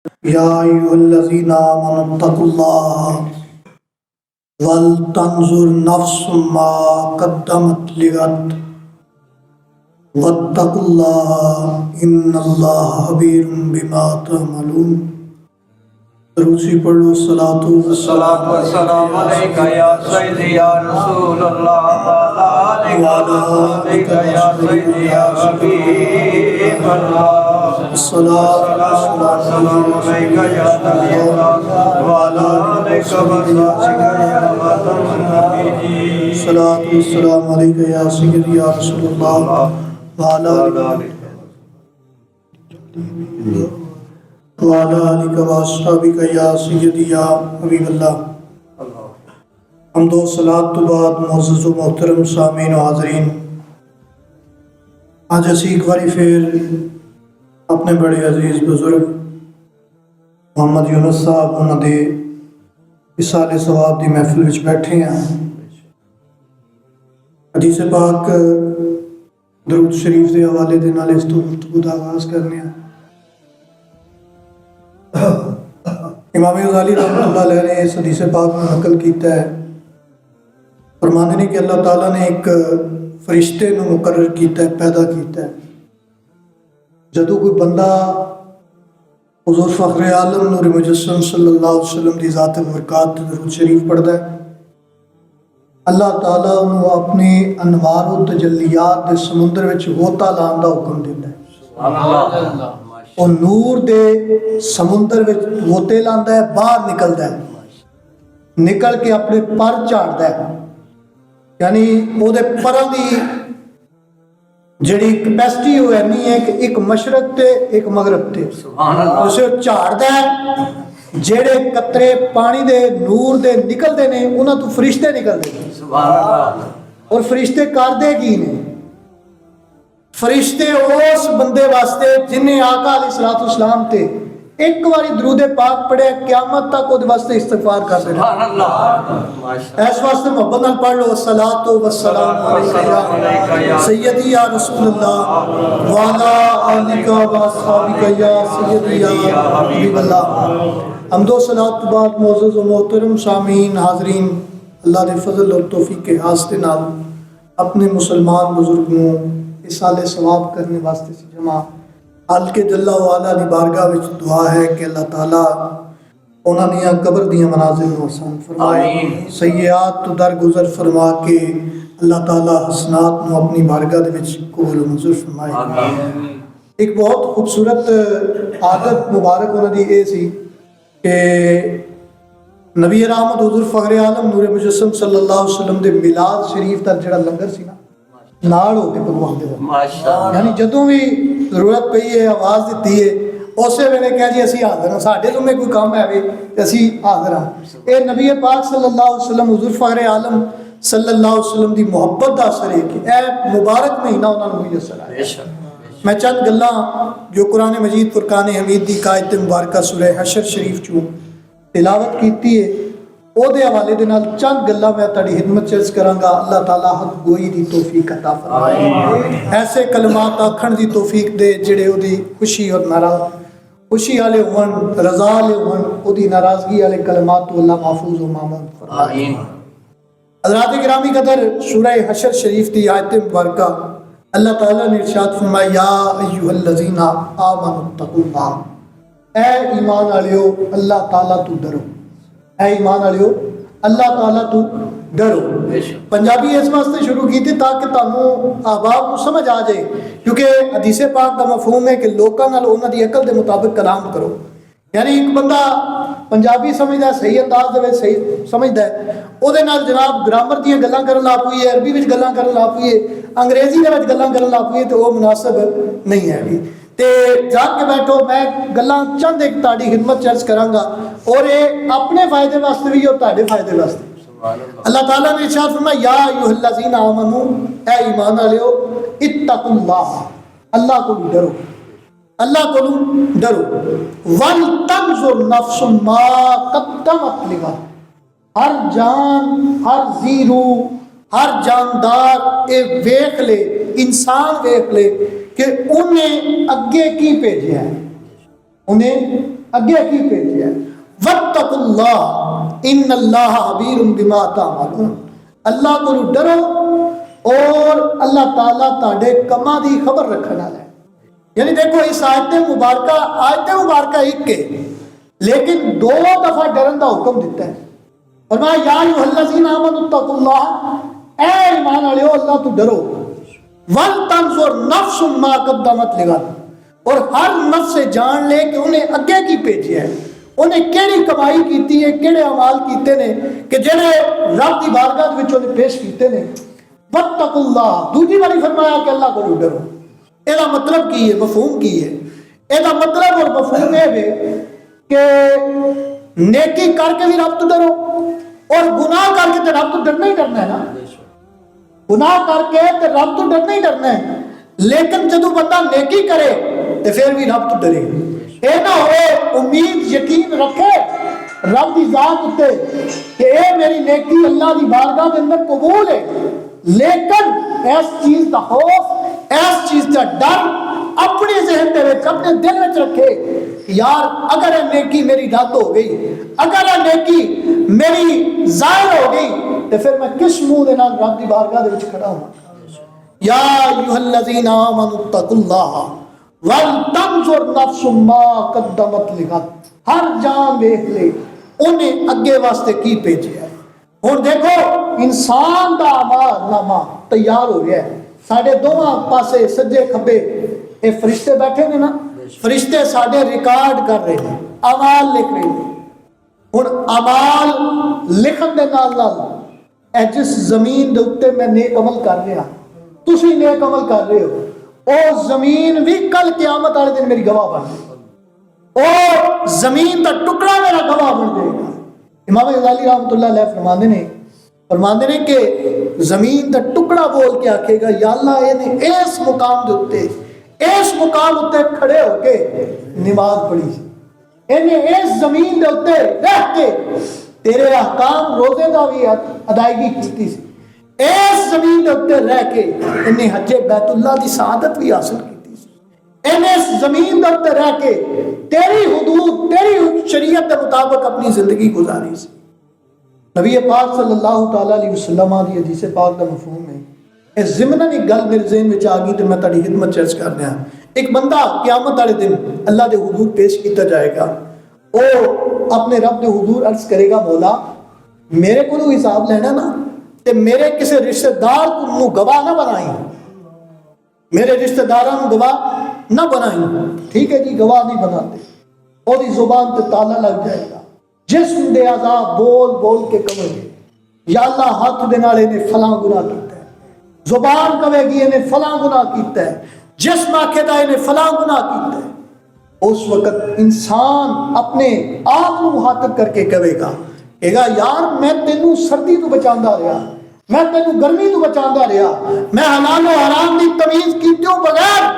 یا ایھا الذین آمنوا اتقوا اللہ ولتنظر نفس ما قدمت لغد واتقوا اللہ ان اللہ خبیر بما تعملون۔ دروسی پڑھ لو۔ الصلاۃ والسلام علیک یا سیدی یا رسول اللہ وعلی آلک یا سیدی یا حبیب اللہ۔ الصلاۃ والسلام علیک یا نبی اللہ وعلی آلک وصحبہ یا خاتم النبیین۔ الصلاۃ والسلام علیک یا سیدی یا رسول اللہ وعلی آلک واصحابہ یا سیدی یا حبیب اللہ۔ حمد و صلات تو بعد معزز و محترم سامعین و حاضرین، آج اسی ایک باری پھر اپنے بڑے عزیز بزرگ محمد یونس صاحب انہاں دے وصال ثواب دی محفل وچ بیٹھے ہیں۔ حدیث پاک درود شریف دے حوالے دے نال اس تو گفتگو دا آغاز کرنے ہیں۔ امام غزالی رحمۃ اللہ علیہ نے اس حدیث پاک میں نقل کیتا ہے، فرماندے نے کہ اللہ تعالیٰ نے ایک فرشتے نو مقرر کیتا ہے، پیدا کیتا ہے۔ جدو کوئی بندہ حضور فخر عالم نور مجسم صلی اللہ علیہ وسلم دی ذات برکات درود شریف پڑھتا ہے، اللہ تعالیٰ انہوں اپنے انوار و تجلیات دے سمندر وچ غوطہ لان دا حکم دیتا ہے۔ اور نور دے سمندر وچ غوطے لاندا ہے، باہر نکلدا ہے، نکل کے اپنے پر جھاڑدا ہے، یعنی وہ دے پراں دی جڑی کیپیسٹی ہو اینی ہے کہ ایک مشرق تے ایک مغرب تے اسے جھاڑدا ہے۔ جڑے قطرے پانی دے نور دے نکلدے نے انہاں تو فرشتے نکلدے نے، اور فرشتے کردے کی نے؟ فرشتے اس بندے واسطے جنہیں آقا علیہ الصلوۃ والسلام تے ایک باری درود پاک پڑھے قیامت تک وہ واسطے استغفار کرتے ہیں۔ اس واسطے محبت نال پڑھ لو۔ الصلاۃ والسلام علیک یا سیدی یا رسول اللہ وعلی آلک واصحابہ یا سیدی یا حبیب اللہ۔ حمد و صلات بعد معزز و محترم سامعین حاضرین، اللہ دے فضل اور توفیق کے واسطے نال اپنے مسلمان بزرگوں اصال ثواب کرنے واسطے سے جمع حالق جل وعلا دی بارگاہ وچ دعا ہے کہ اللہ تعالیٰ انہاں دیاں قبر دیاں منازل نو آسان فرمائے، سیئات تو درگزر فرما کے اللہ تعالیٰ حسنات نو اپنی بارگاہ دے وچ قبول و منظور فرمائے۔ ایک بہت خوبصورت عادت مبارک انہاں دی اے سی کہ نبی رحمت حضور فخر عالم نور مجسم صلی اللہ علیہ وسلم دے میلاد شریف دا جڑا لنگر سی نا نال ہو کے پکوان دے، یعنی جدوں بھی ضرورت پئی ہے آواز دیتی ہے اسی ویلے کہہ جی اسی حاضر ہاں، ساڈے تو میں کوئی کام ہے تے اسی حاضر ہاں۔ اے نبی پاک صلی اللہ علیہ وسلم حضور فخر عالم صلی اللہ علیہ وسلم دی محبت دا اثر ہے کہ اے مبارک مہینہ انہاں نوں میسر آیا۔ میں چند گلاں جو قرآن مجید فرقان حمید دی آیت مبارکہ سورہ حشر شریف چوں تلاوت کیتی ہے او دے حوالے دے نال چند گلاں میں تہاڈی خدمت چ عرض کراں گا۔ اللہ تعالیٰ حق گوئی دی توفیق عطا فرمائے، ایسے کلمات آکھن دی توفیق دے جڑے او دی خوشی اور خوشی والے ہون، رضا والے ہون، او دی ناراضگی والے کلمات تو اللہ محفوظ و مامون فرمائے۔ حضرات گرامی قدر سورہ حشر شریف دی آیت مبارکہ اللہ تعالیٰ نے ارشاد فرمایا یا ایھا الذین آمنوا اتقوا اللہ، اے ایمان والیو اللہ تعالیٰ تو ڈرو، اے ایمان والیو اللہ تعالیٰ تو ڈرو۔ پنجابی اس واسطے شروع کی تھی تاکہ تانوں احباب کو سمجھ آ جائے، کیونکہ حدیث پاک کا مفہوم ہے کہ لوکاں نال انہاں دی عقل دے مطابق کلام کرو، یعنی ایک بندہ پنجابی سمجھدا ہے، صحیح انداز دے وچ صحیح سمجھدا ہے، او دے نال جناب گرامر دیاں گلاں کرن لگ پئی ہے، عربی وچ گلاں کرن لگ پئی ہے، انگریزی دے وچ گلاں کرن لگ پئی ہے، تے او مناسب نہیں ہے بھی۔ تے جا کے بیٹھو، میں گلاں چند ایک تہاڈی خدمت چرچ کراں گا، اور یہ اپنے فائدے واسطے بھی اور تہاڈے فائدے واسطے۔ اللہ تعالیٰ نے ارشاد فرمایا یا ایھا الذین آمنوا، اے ایمان والےو اتقوا اللہ، اللہ کو ڈرو، اللہ کو ڈرو، وَلْتَنْظُرْ نَفْسٌ مَا قَدَّمَتْ لِغَدٍ، ہر جان، ہر ذی روح، ہر جاندار اے ویکھ لے، انسان ویکھ لے کہ انہیں اگے کی بھیجیا ہے، انہیں اگے کی بھیجیا ہے واتقوا اللہ ان اللہ خبیر بما تعملون، اللہ کو ڈرو اور اللہ تعالیٰ تاڑے کما دی خبر رکھنا ہے۔ یعنی دیکھو اس آیت مبارکہ ایک کے لیکن 2 دفعہ ڈرن کا حکم دیتا ہے۔ فرمایا یا ایھا الذین آمنوا اتقوا اللہ، اے ایمان والےو اللہ تو ڈرو، ولتنظر نفس ما قدمت لغد، اور ہر نفس سے جان لے کہ انہیں اگے کی بھیجیا ہے، انہیں کیڑی کمائی کیتی ہے، کیڑے اعمال کیتے نے کہ جڑے رب دی بارگاہ وچ انہیں پیش کیتے نے۔ واتقوا اللہ، دوسری باری فرمایا کہ اللہ کو ڈرو۔ یہ مطلب کی ہے، مفہوم کی ہے؟ یہ مطلب اور مفہوم یہ ہے کہ نیکی کر کے بھی رب تو ڈرو اور گناہ کر کے تو رب تو ڈرنا ہی ڈرنا ہے نا، گناہ کر کے تو رب تو ڈرنا ہی ڈرنا ہے، لیکن جدو بندہ نیکی کرے تو پھر بھی رب تو ڈرے۔ اے نہ ہوئے امید یقین رکھے رب دی ذات اتے کہ اے میری نیکی اللہ دی بارگاہ کے اندر قبول ہے، لیکن اس چیز کا خوف، اس چیز کا ڈر اپنے ذہن دے وچ، اپنے دل وچ رکھے کہ یار اگر یہ نیکی میری رد ہو گئی، اگر یہ نیکی میری ظاہر ہو گئی تو پھر میں کس منہ دے نال رب دی بارگاہ دے وچ کھڑا ہوں۔ یا ایھا الذین آمنوا اتقوا اللہ ولتنظر نفس ما قدمت لغد، ہر جان دیکھ لے انہیں اگے واسطے کی بھیجیا ہے۔ ہن دیکھو انسان دا اعمال نامہ تیار ہو گیا ہے، ساڈے دونوں پاسے سجے کھبے اے فرشتے بیٹھے نے نا، فرشتے ساڈے ریکارڈ کر رہے ہیں، اعمال لکھ رہے ہیں۔ ہن اعمال لکھن دے نال نال اے جس زمین دے اوتے میں نیک عمل کر رہا، تسی نیک عمل کر رہے ہو، او زمین بھی کل قیامت والے دن میری گواہ بن جائے گی، او زمین دا ٹکڑا میرا گواہ بن جائے گا۔ امام غزالی رحمۃ اللہ علیہ فرماندے نے کہ زمین دا ٹکڑا بول کے آکھے گا یا اللہ یہ اس مقام دے اوتے، اس مقام اوتے کھڑے ہو کے نماز پڑھی، انہیں اس زمین دے اوتے رہ کے تیرے احکام روزے دا بھی ادائیگی کیتی سی، اس زمین دے اوتے رہ کے انہیں حج بیت اللہ دی سعادت بھی حاصل کیتی سی، انہیں اس زمین دے اوتے رہ کے تیری حدود، تیری شریعت کے مطابق اپنی زندگی گزاری سی۔ نبی پاک صلی اللہ تعالیٰ علیہ وسلم دی حدیث پاک کا مفہوم ہے، اس ضمن ایک گل میرے ذہن میں آ گئی تو میں تہاڈی خدمت چرچ کر رہا ہوں۔ ایک بندہ قیامت والے دن اللہ دے حضور پیش کیتا جائے گا، وہ اپنے رب دے حضور عرض کرے گا مولا میرے کو حساب لینا نا تے میرے کسی رشتہ دار کو گواہ نہ بنائیں، میرے رشتہ داراں نو گواہ نہ بنائیں، ٹھیک ہے جی گواہ نہیں بناتے، اور زبان تے تالا لگ جائے گا، جسم دے عذاب بول بول کے کہے گے یا اللہ ہاتھ دے نال نے فلاں گناہ کیتا ہے، زبان کہے گی نے فلاں گناہ کیتا ہے، جسم آکھے دا نے فلاں گناہ کیتا ہے۔ اس وقت انسان اپنے آپ کو مخاطب کر کے کہے گا یار میں تینوں سردی تو بچاندا رہا، میں تینوں گرمی تو بچاندا رہا، میں حلال و حرام دی تمیز کیتوں بغیر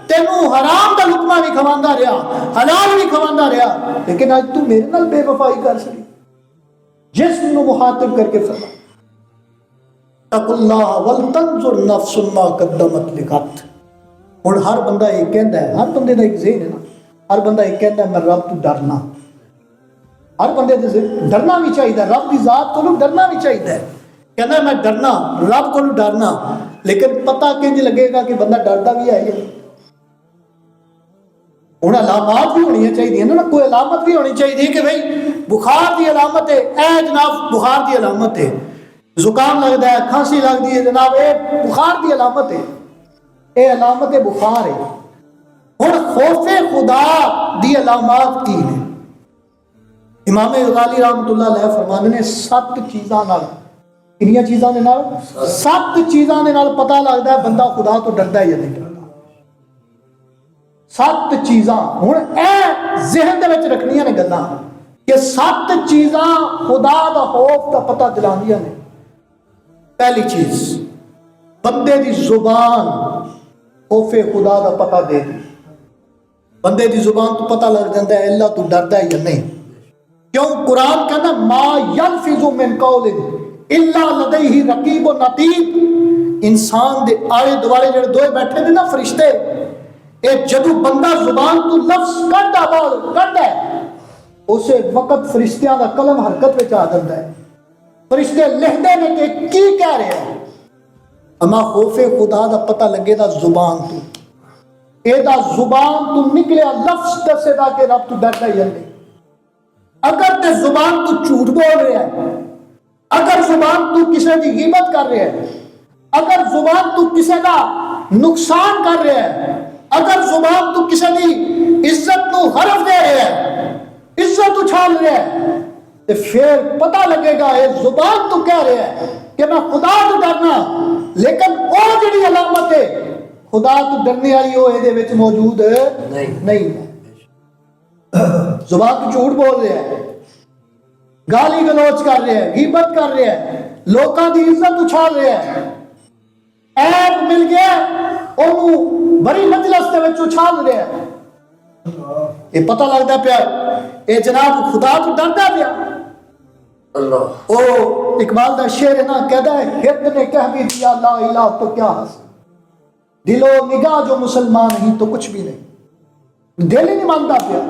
تینوں حرام دا لقمہ بھی کھواندا رہا، حلال بھی کھواندا رہا، لیکن آج تو میرے نال بے وفائی کر سکی۔ جسم نو مخاطب کر کے فرمایا اتقوا اللہ ولتنظر نفس ما قدمت لغد۔ ہن ہر بندہ یہ کہندا ہے، ہر بندے دا ایک ذہن ہے نا، ہر بندہ یہ کہندا ہے میں رب تو ڈرنا، ہر بندے دے ڈرنا بھی چاہیے، رب کی ذات کو ڈرنا بھی چاہیے، کہنا ہے میں ڈرنا رب کو ڈرنا، لیکن پتہ کنج لگے گا کہ بندہ ڈرتا بھی ہے۔ ہوں علامات بھی ہونی چاہیے نا، کوئی علامت بھی ہونی چاہیے کہ بھائی بخار دی علامت ہے، اے جناب بخار دی علامت ہے، زکام لگتا ہے، کھانسی لگتی ہے جناب اے بخار دی علامت ہے، اے علامت بخار ہے۔ ہوں خوف خدا دی علامات کی ہیں؟ امام غزالی رحمۃ اللہ علیہ فرمانے نے 7 چیزاں نال، کنیاں چیزاں دے نال؟ 7 چیزاں دے نال پتہ لگتا ہے بندہ خدا تو ڈردا ہے یا نہیں ڈردا۔ 7 چیزاں ہن اے ذہن دے وچ رکھنیاں نے گلاں کہ 7 چیزاں خدا دا خوف دا پتہ دلاندیاں نے۔ پہلی چیز بندے دی زبان خوف خدا دا پتہ دے دی، بندے دی زبان تو پتہ لگ جاتا ہے اللہ تو ڈردا ہے یا نہیں۔ کیوں؟ قرآن کہنا ما یلفظ من قول الا لدیہ رقیب عتید، انسان دے آلے دوالے جڑے دوئے بیٹھے نے نا فرشتے، اے جدو بندہ زبان تو لفظ کردا ہے اسے وقت فرشتیاں دا قلم حرکت وچ آ جاتا ہے. فرشتے لکھتے ہیں کہ کی کہہ رہے ہیں. اما خوف خدا دا پتہ لگے دا زبان تو اے دا زبان تو نکلے لفظ دسے دا کہ رب تو ڈرتا ہی نہیں. اگر تے زبان تو جھوٹ بول رہا ہے, اگر زبان تو کسی دی غیبت کر رہا ہے, اگر زبان تو کسی دا نقصان کر رہا ہے, اگر زبان تو کسی دی عزت نو حرف دے رہا ہے, عزت اچھال رہا ہے, تو پھر پتہ لگے گا یہ زبان تو کہہ رہا ہے کہ میں خدا تو ڈرنا, لیکن وہ جڑی علامت ہے خدا تو ڈرنے والی وہ یہ موجود نہیں ہے. زبان تو جھوٹ بول رہا ہے, گالی گلوچ کر رہا ہے, غیبت کر رہا ہے, لوکاں دی عزت اچھال رہا ہے, عیب مل گیا انہوں بڑی مجلس دے وچ اچھال رہا ہے. یہ پتہ لگتا پیا اے جناب خدا تو ڈردا پیا. او اقبال دا شعر ہے نا, کہتا ہے ہرد نے کہہ بھی دیا لا الہ تو کیا حاصل, دل و نگاہ جو مسلمان نہیں تو کچھ بھی نہیں. دل ہی نہیں مانتا پیا.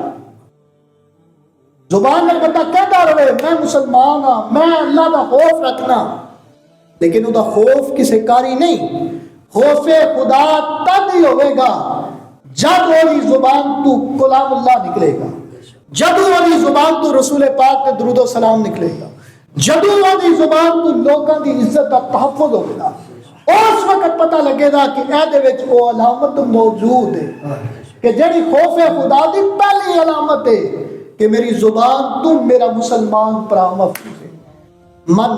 زبان میں بندہ کہتا رہے میں مسلمان ہاں, میں اللہ دا خوف رکھنا, لیکن وہ دا خوف کسی کاری نہیں. خوف خدا تد ہی ہوئے گا جب وہی زبان تو کلام اللہ نکلے گا, جب وہی زبان تو رسول پاک کے درود و سلام نکلے گا, جب وہی زبان تو لوگوں کی عزت کا تحفظ ہوگا. اس وقت پتہ لگے گا کہ اے وچ وہ علامت موجود ہے کہ جڑی خوف خدا دی پہلی علامت ہے کہ میری زبان تو میرا مسلمان پرا محفوظ ہے. من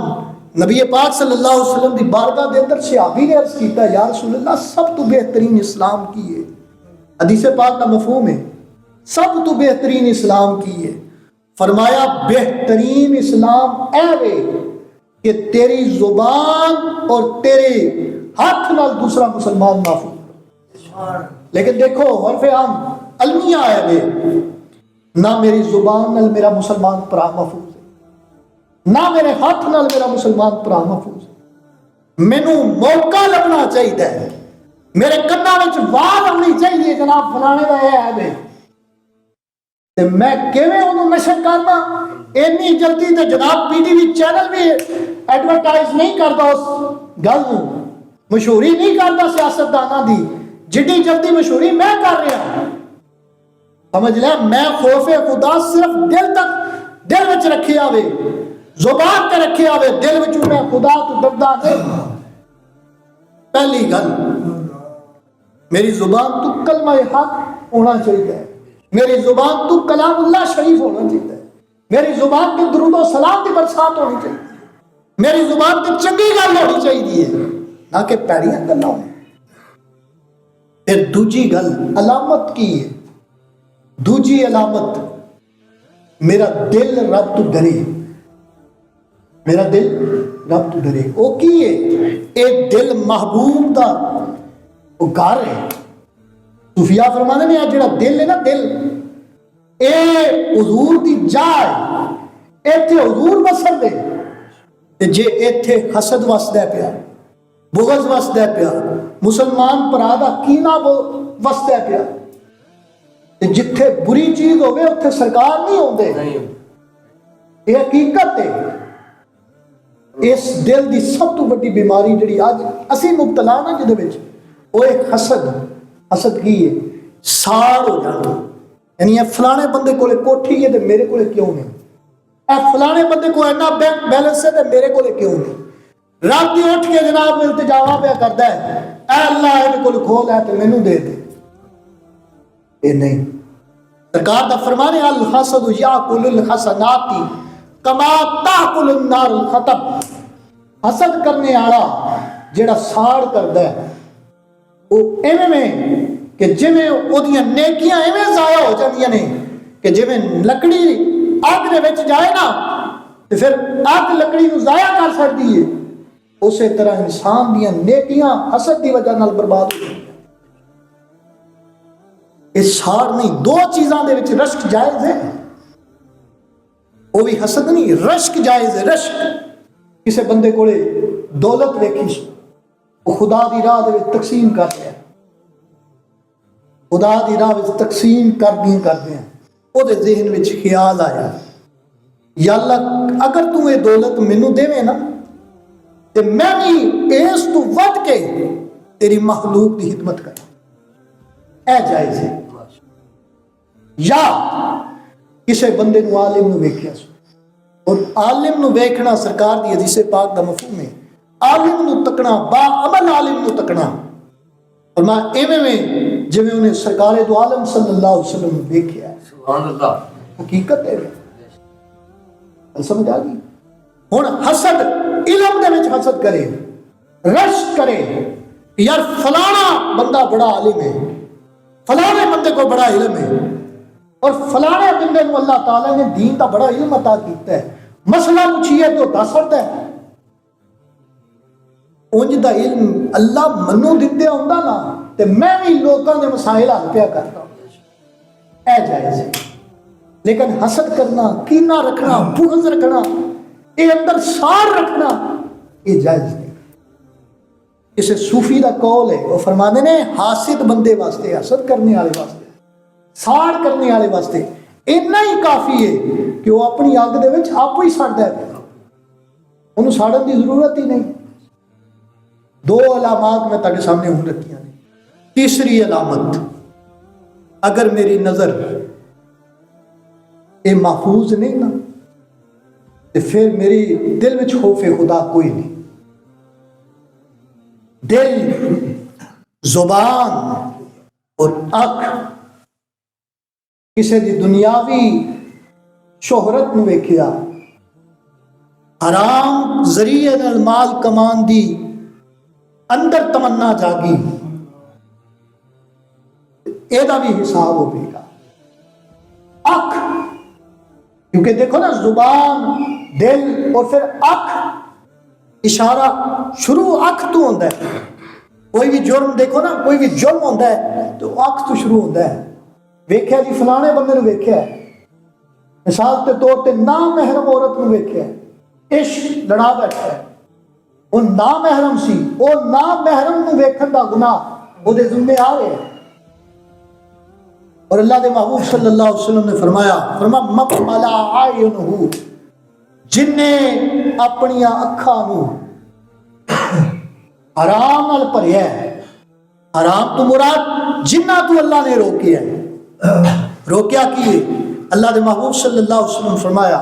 نبی پاک صلی اللہ علیہ وسلم دی بارگاہ دے اندر صحابی نے عرض کیتا یا رسول اللہ سب تو بہترین اسلام کی ہے. حدیث پاک کا مفہوم ہے سب تو بہترین اسلام کی ہے. فرمایا بہترین اسلام اے وے کہ تیری زبان اور تیرے ہاتھ نال دوسرا مسلمان محفوظ. لیکن دیکھو حرف عام المیہ ہے وے, نہ میری زبان نال میرا مسلمان پرا محفوظ ہے, نہ میرے ہاتھ نال میرا مسلمان پرا محفوظ ہے. مینوں موقع لبنا چاہیے, میرے کنا وچ آواز آنی چاہیے جناب فلانے دا یہ ہے بے, تے میں کیویں اونوں نشر کرنا. اینی جلدی تے جناب پی ٹی وی چینل بھی ایڈورٹائز نہیں کردا اس گل نوں, مشہوری نہیں کردا سیاستداناں دی جتنی جلدی مشہوری میں کر رہا ہوں. سمجھ لے میں خوف خدا صرف دل تک دل وچ رکھے آوے, زبان تے رکھے آوے, دل وچ میں خدا تو ڈردا نہیں. پہلی گل میری زبان تو کلمہ حق ہونا چاہیے, میری زبان تو کلام اللہ شریف ہونا چاہیے, میری زبان تے درود و سلام کی برسات ہونی چاہیے, میری زبان تے چنگی گل ہونی چاہیے نہ کہ پیڑیاں گلاں ہون. پھر دوجی گل علامت کی ہے, دوجی علامت میرا دل رب تو ڈرے, میرا دل رب تو ڈرے. وہ کی ہے اے دل محبوب دا وہ گھر ہے. صوفیاء فرمانے میں جڑا دل ہے نا, دل اے حضور دی جائے, ایتھے حضور وسن دے. جے ایتھے حسد وسدا پیا, بغض وسدا پیا, مسلمان پرا دا کینہ وسدا پیا, جتھے بری چیز ہوگی اتھے سرکار نہیں ہوندے. یہ حقیقت ہے. اس دل دی سب تو بڑی بیماری جڑی اج اسی مبتلا نا جدے وچ وہ ایک حسد. حسد کی ہے ساڑ ہو جانا, یعنی یہ فلانے بندے کولے کوٹھی ہے تے میرے کولے کیوں نہیں, اے فلانے بندے کو اینا بینک بیلنس ہے تے میرے کولے کیوں نہیں. رات دی اٹھ کے جناب التجاوا پہ کردا ہے اے اللہ اے کول کھول ہے تے مینوں دے دے. اے نہیں. سرکار دا فرمانے الحسد یاکل الحسنات کما تاکل النار الحطب. حسد کرنے والا جڑا ساڑ کردا ہے وہ ایویں میں کہ جویں اودیاں نیکیاں ایویں ضائع ہو جاندیاں نے کہ جویں لکڑی اگ دے وچ جائے نا تے پھر اگ لکڑی نو ضائع کر سکدی ہے, اسی طرح انسان دیاں نیکیاں حسد دی وجہ نال برباد ہو جاندیاں. اس ساڑ نہیں, دو چیزاں دے وچ رشک جائز ہے, وہ بھی حسد نہیں, رشک جائز ہے. رشک کسے بندے کولے دولت ویکھی وہ خدا دی راہ دے وچ تقسیم کر دیا, خدا دی راہ وچ تقسیم کر دیں وہ ذہن وچ خیال آیا یا اللہ اگر تو یہ دولت مینوں دیویں نا تے میں بھی اس تو ود کے تیری مخلوق کی خدمت کراں، اے جائز ہے۔ یا کسے بندے نو عالم نو ویکھیا سو، اور عالم نو ویکھنا سرکار دی حدیث پاک دا مفہوم ہے، عالم نو تکنا، با عمل عالم نو تکنا، اور میں ایویں میں جویں انہیں سرکار دو عالم صلی اللہ علیہ وسلم ویکھیا ہے، سبحان اللہ، حقیقت ہے سمجھ آ گئی۔ ہن حسد علم دے وچ حسد کرے، رشک کرے، یار فلانا بندہ بڑا عالم ہے، فلانے بندے کو بڑا علم ہے، اور فلانے بندے کو اللہ تعالیٰ نے دین کا بڑا علم عطا کیتا ہے، مسئلہ پوچھیے تو دس سکتا ہے۔ اونج دا علم اللہ منو دتے ہوندا نا تے میں بھی لوکاں دے مسائل حل پیا کرتا ہوں، اے جائز ہے۔ لیکن حسد کرنا، کینہ رکھنا، بغض رکھنا، یہ اندر سار رکھنا، یہ جائز نہیں۔ اسے صوفی دا قول ہے، وہ فرمانے نے حاسد بندے واسطے، حسد کرنے والے واسطے، ساڑ کرنے والے واسطے اتنا ہی کافی ہے کہ وہ اپنی اگ دے وچ آپ ہی سڑدا ہے، انہوں ساڑن دی ضرورت ہی نہیں۔ دو علامات میں تاکہ سامنے ہوں رکھیاں نے۔ تیسری علامت، اگر میری نظر یہ محفوظ نہیں نا تو پھر میری دل میں خوف خدا کوئی نہیں۔ دل، زبان اور آنکھ کسی دی دنیاوی شہرت نو ویکھیا، حرام ذریعے نال مال کمان دی اندر تمنا جاگی، ایدہ بھی حساب ہو گا۔ آنکھ، کیونکہ دیکھو نا زبان، دل اور پھر آنکھ، اشارہ شروع آنکھ تو ہوتا ہے۔ کوئی بھی جرم دیکھو نا، کوئی بھی جرم ہوتا ہے تو آنکھ تو شروع ہوتا ہے۔ ویکھیا جی فلانے بندے نے ویکھیا ہے، مثال کے طور پہ نامحرم عورت نے ویکھیا ہے، عشق لڑا بیٹھا ہے، وہ نامحرم سی، وہ نامحرم نو ویکھن دا گناہ وہ دے ذمہ آ رہے ہیں۔ اور اللہ دے محبوب صلی اللہ علیہ وسلم نے فرمایا مَقْمَلَ عَيْنُهُ، جن نے اپنی اکھاں نو حرام نال بھریا ہے، حرام تو مراد جنہ تو اللہ نے روکیا ہے۔ روکیا کی اللہ دے محبوب صلی اللہ علیہ وسلم فرمایا،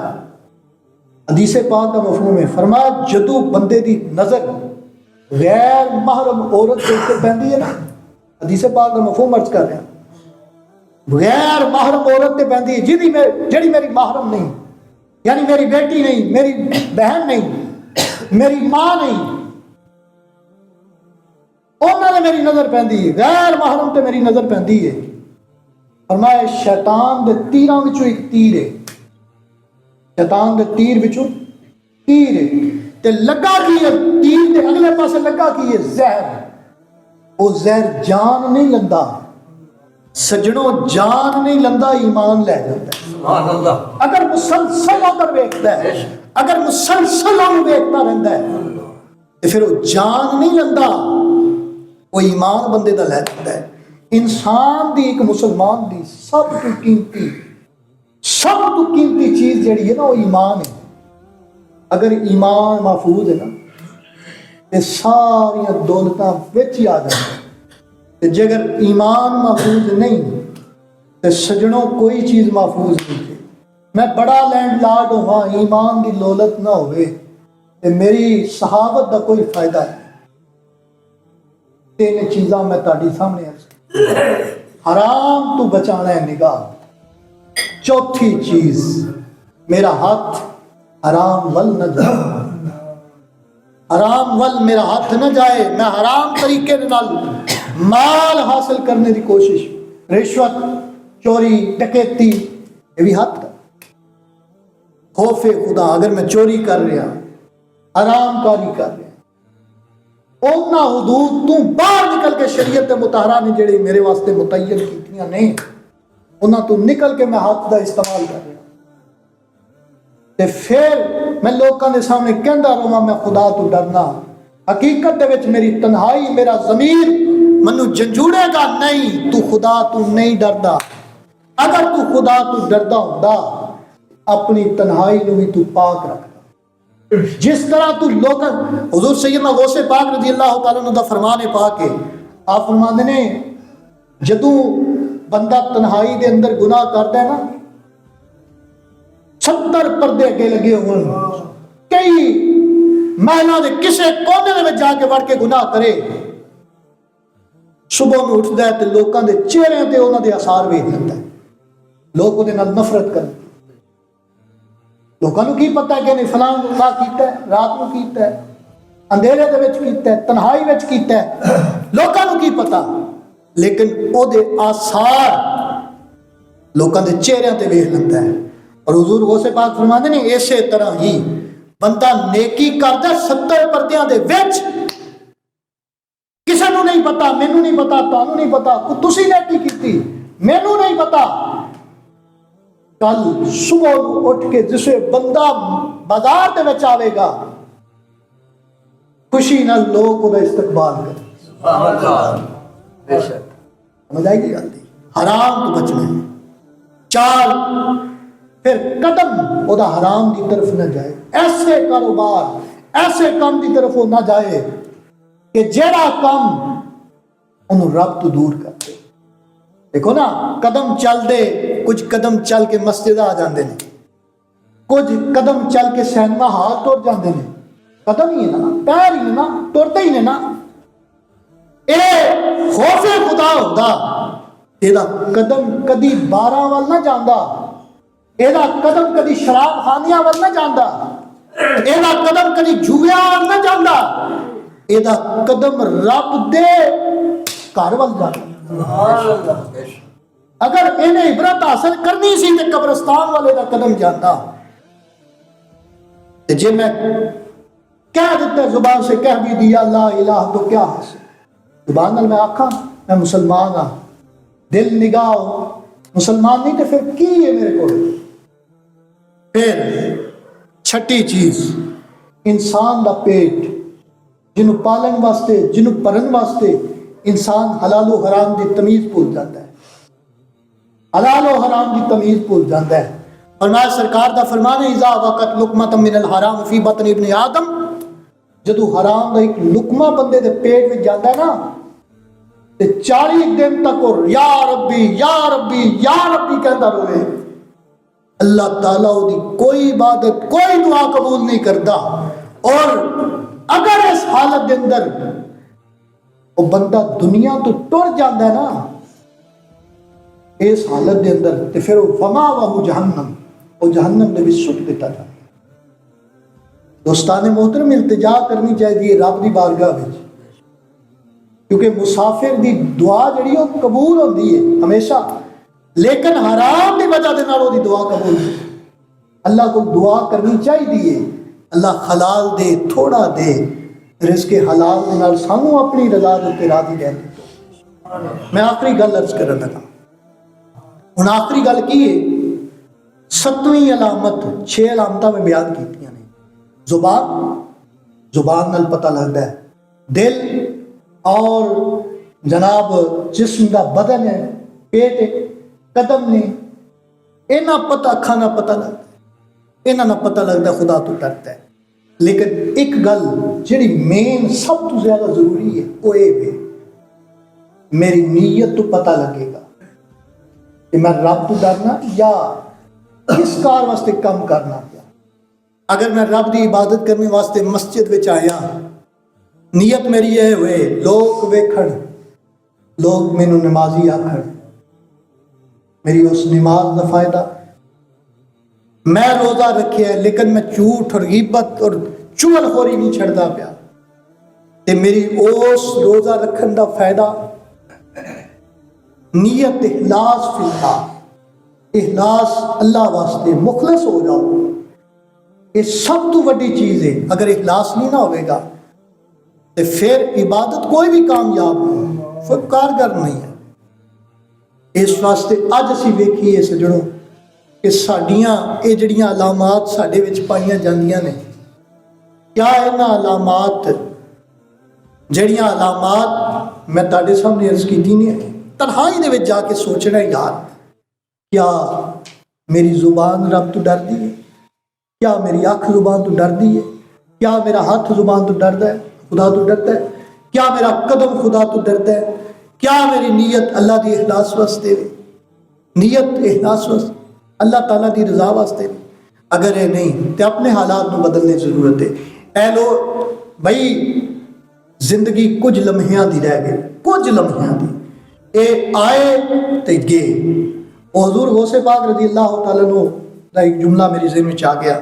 حدیث پاک کا مفہوم ہے، فرمایا جدو بندے دی نظر غیر محرم عورت کے اوپر پہندی ہے نا، حدیث پاک کا مفہوم عرض کر رہے ہیں، غیر محرم عورت تے پہندی ہے جڑی میری محرم نہیں، یعنی میری بیٹی نہیں، میری بہن نہیں، میری ماں نہیں، انہوں نے میری نظر پہندی ہے، غیر محرم تے میری نظر پہندی ہے۔ فرمایا شیطان دے تیراں وچوں ایک تیر ہے، شیطان دے تیر وچوں تیر ہے، تے لگا کی ہے تیر دے اگلے پاسے لگا کی ہے زہر، وہ زہر جان نہیں لندا، سجنوں جان نہیں لندا، ایمان لے جاتا ہے۔ سبحان اللہ، اگر مسلسل ادھر ویکھتا ہے، اگر مسلسل ہم ویکھتا رہتا ہے تو پھر وہ جان نہیں لندا، وہ ایمان بندے دا لے جاتا ہے۔ انسان دی ایک مسلمان دی سب تو قیمتی چیز جڑی ہے نا وہ ایمان ہے۔ اگر ایمان محفوظ ہے نا تو ساری دولتاں وچ ہی آ جائیں، جگر ایمان محفوظ نہیں تو سجنوں کوئی چیز محفوظ نہیں ہے۔ میں بڑا لینڈ لارڈ ہوا، ایمان دی دولت نہ ہوئے تو میری صحابت دا کوئی فائدہ نہیں۔ تین چیزاں میں تاڑی سامنے ہیں، حرام تو بچانا ہے نگاہ، چوتھی چیز میرا ہاتھ حرام ول نہ جائے، حرام ول میرا ہاتھ نہ جائے، میں حرام طریقے نال مال حاصل کرنے دی کوشش، رشوت، چوری، ڈکیتی، یہ بھی ہاتھ کا خوف خدا۔ اگر میں چوری کر رہا، حرام کاری کر رہا، اونا حدود تو باہر نکل کے شریعت مطہرہ نے جڑی میرے واسطے متعین کیتیاں نہیں، اونا تو نکل کے میں ہاتھ دا استعمال کر رہا، تے پھر میں لوکاں دے سامنے کہندا رہواں میں خدا تو ڈرنا، حقیقت دے وچ میری تنہائی، میرا ضمیر منو جھنجھوڑے گا نہیں تو خدا تو نہیں ڈردا۔ اگر تو خدا تو ڈردا ہوندا اپنی تنہائی نو بھی تو پاک رکھدا. جس طرح تو لوگ حضور سیدنا غوث پاک رضی اللہ تعالیٰ عنہ دا فرمان پاک ہے. آپ فرماندے نے جدوں بندہ تنہائی دے اندر گناہ کرتا ہے نا 70 پردے اگے لگے ہون کئی محلہ دے کسے کونے میں جا کے وڑ کے گناہ کرے صبح میں اٹھتا ہے تو لوگوں دے چہرے تے انہاں دے آثار ویکھ لیندا ہے. لوگ وہ نفرت کرتے لوگوں کی پتہ ہے کہ نہیں فلاں گناہ کیتا ہے رات کو کیتا ہے اندھیرے دے وچ کیتا ہے تنہائی وچ کیتا ہے لوگوں کی پتہ لیکن او دے آثار لوگوں دے چہرے تے ویکھ لیندا ہے. اور حضور غوث پاک فرماندے نے اسی طرح ہی بندہ نیکی کردا 70 پردیاں دے وچ کسے نوں نہیں پتا مینوں نہیں پتا تانوں نہیں پتا کو تسی نیکی کیتی مینوں نہیں پتا. کل صبح اٹھ کے جسے بندہ بازار دے وچ آوے گا خوشی نال لوگ وہ استقبال کریں. سبحان اللہ. بے شک سمجھ آئی گی گل حرام تو بچنا ہے. 4 پھر قدم وہ حرام کی طرف نہ جائے. ایسے کاروبار ایسے کام کی طرف وہ نہ جائے کہ جڑا کام انہوں رب تو دور کر دے. دیکھو نا قدم چل دے کچھ قدم چل کے مسجد آ جاندے نے کچھ قدم چل کے سینما ہال ٹر جاندے نے. قدم ہی ہے نا پیر ہی نا ٹرتے ہی نے نا. اے خوف خدا ہوتا یہ قدم کدی 12 وال نہ جانا یہ قدم کدی شراب خانیاں وال نہ جانا یہ قدم کدی جویا وال نہ جانا یہ قدم رب دے گھر وال جانا. اگر انہیں عبرت حاصل کرنی سی تو قبرستان والے دا قدم جانا. جی میں کہہ دیتا زبان سے کہہ بھی دیا لا الہ تو کیا حاصل زبان میں آکھا میں مسلمان ہاں دل نگاہ مسلمان نہیں تو پھر کی ہے میرے کو. پھر چھٹی چیز انسان دا پیٹ جنوں پالن واسطے جنوں پرن واسطے انسان حلال و حرام دی تمیز بھول جاتا ہے. حلال و حرام دی تمیز بھول جاتا ہے. فرمایا سرکار دا فرمان ہے اذا وقت لقمۃ من الحرام فی بطن ابن آدم جدو حرام دا ایک لقمہ بندے دے پیٹ میں جاتا ہے نا تے 40 دن تک اور یا ربی یا ربی یا ربی کہتا رہے اللہ تعالیٰ دی کوئی عبادت کوئی دعا قبول نہیں کرتا. اور اگر اس حالت دے اندر وہ بندہ دنیا تو ٹر جاتا ہے نا اس حالت دے اندر تے پھر وہ فما وہو جہنم وہ جہنم دے بھی سٹ دیتا جاتا. دوستان محترم التجا کرنی چاہیے رب دی بارگاہ وچ کیونکہ مسافر دی دعا جڑی وہ قبول ہوندی ہے ہمیشہ لیکن حرام دی وجہ دے نال وہ دی دعا قبول نہیں. اللہ کو دعا کرنی چاہیے اللہ حلال دے تھوڑا دے رزق حلال دے نال سانو اپنی رضا دے راضی رہن دے. میں آخری گل عرض کرن لگا ہن آخری گل کی ہے 7ویں علامت 6 علامتاں میں بیان کیتیاں نے. زبان نال پتہ لگتا ہے دل اور جناب جسم دا بدن ہے پیٹ ہے قدم نے اینا پتہ کھانا پتہ لگتا ہے اینا نہ پتہ لگتا خدا تو ڈرتا ہے. لیکن ایک گل جڑی مین سب تو زیادہ ضروری ہے وہ یہ ہے میری نیت تو پتہ لگے گا کہ میں رب تو ڈرنا یا کس کار واسطے کم کرنا پیا. اگر میں رب دی عبادت کرنے واسطے مسجد وچ آیا نیت میری یہ ہوئے لوگ ویکھن لوگ مینوں نمازی آکھن میری اس نماز دا فائدہ میں روزہ رکھے ہے لیکن میں جھوٹ اور غیبت اور چغل خوری نہیں چھڑدا پیا تے میری اس روزہ رکھن دا فائدہ نیت اخلاص فی اللہ اخلاص اللہ واسطے مخلص ہو جاؤ. یہ سب تو بڑی چیز ہے. اگر اخلاص نہیں نہ ہوئے گا تو پھر عبادت کوئی بھی کامیاب نہیں پھر کارگر نہیں ہے. اس واسطے اج اسی ویکھیے سجڑوں کہ ساڈیاں یہ جڑیاں علامات ساڈے وچ پائیاں جاندیاں نے کیا انہاں علامات جڑیاں علامات میں تہاڈے سامنے عرض کیتی نے تنہائی دے وچ جا کے سوچنا یار کیا میری زبان رب تو ڈردی ہے؟ کیا میری اکھ زبان تو ڈردی ہے؟ کیا میرا ہاتھ زبان تو ڈردا ہے؟ خدا تو ڈرتا ہے؟ کیا میرا قدم خدا تو ڈرتا ہے؟ کیا میری نیت اللہ دی اخلاص واسطے نیت اخلاص واسطے اللہ تعالیٰ دی رضا واسطے؟ اگر یہ نہیں تو اپنے حالات کو بدلنے کی ضرورت ہے۔ اے لو بھائی زندگی کچھ لمحیاں دی رہ گئی، کچھ لمحیاں دی، اے آئے تے گئے۔ حضور غوث پاک رضی اللہ تعالیٰ عنہ دا ایک جملہ میری ذہن میں آ گیا۔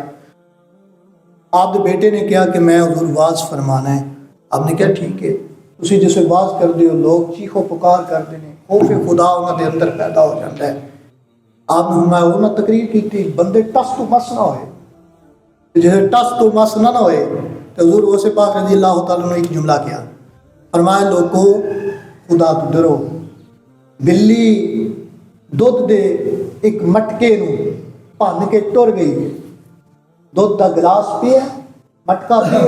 آپ دے بیٹے نے کہا کہ میں حضور واز فرمانا ہے۔ آپ نے کہا ٹھیک ہے، اسی جیسے واز کر دیو لوگ چیخو پکار کر دینے، خوف خدا انہاں دے اندر پیدا ہو جاتا ہے۔ آپ نے فرمایا انہاں تقریر کی تھی بندے ٹس تو مس نہ ہوئے، جیسے ٹس تو مس نہ ہوئے تو حضور غوث پاک رضی اللہ تعالیٰ نے ایک جملہ کیا، فرمایا لوگو خدا تو ڈرو۔ بلی دودھ دے ایک مٹکے نو بھن کے ٹر گئی، دودھ دا گلاس پیا، مٹکا پیا،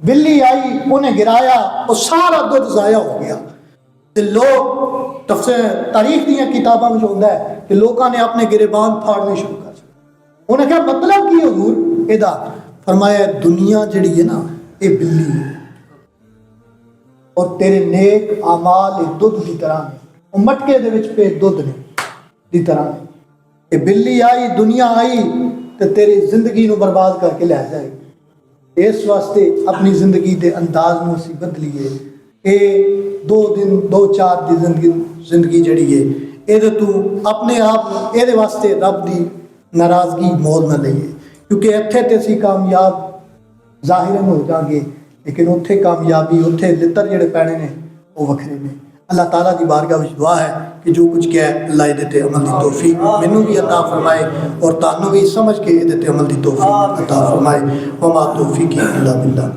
بلی آئی انہیں گرایا، وہ سارا دودھ ضائع ہو گیا۔ لوگ تاریخ دیا کتابوں میں ہوتا ہے کہ لوگوں نے اپنے گریبان پھاڑنے شروع کر دیا۔ انہیں کہا مطلب کی حضور ادا؟ فرمایا دنیا جڑی ہے نا یہ بلی ہے، اور تیرے نیک اعمال یہ دودھ کی طرح نے، وہ مٹکے دے وچ پے دودھ نے دی طرح نے۔ یہ بلی آئی، دنیا آئی تو تیری زندگی نو برباد کر کے لے جائے گی۔ اس واسطے اپنی زندگی دے انداز نو اسی بدلیے۔ اے 2 دن 2-4 دی زندگی جڑی ہے یہ تو اپنے آپ یہ واسطے رب دی ناراضگی مول نہ لئیے، کیونکہ اتھے تے اسی کامیاب ظاہراً ہو جائیں گے، لیکن اتھے کامیابی اتھے لطر جڑے پینے نے وہ وکھرے نے۔ اللہ تعالیٰ کی بارگاہ وچ دعا ہے کہ جو کچھ کیا ہے اللہ یہ تے عمل دی توفیق مینوں بھی عطا فرمائے اور تانوں بھی سمجھ کے یہ تے عمل دی توفیق عطا فرمائے۔ وما توفیقی الا باللہ۔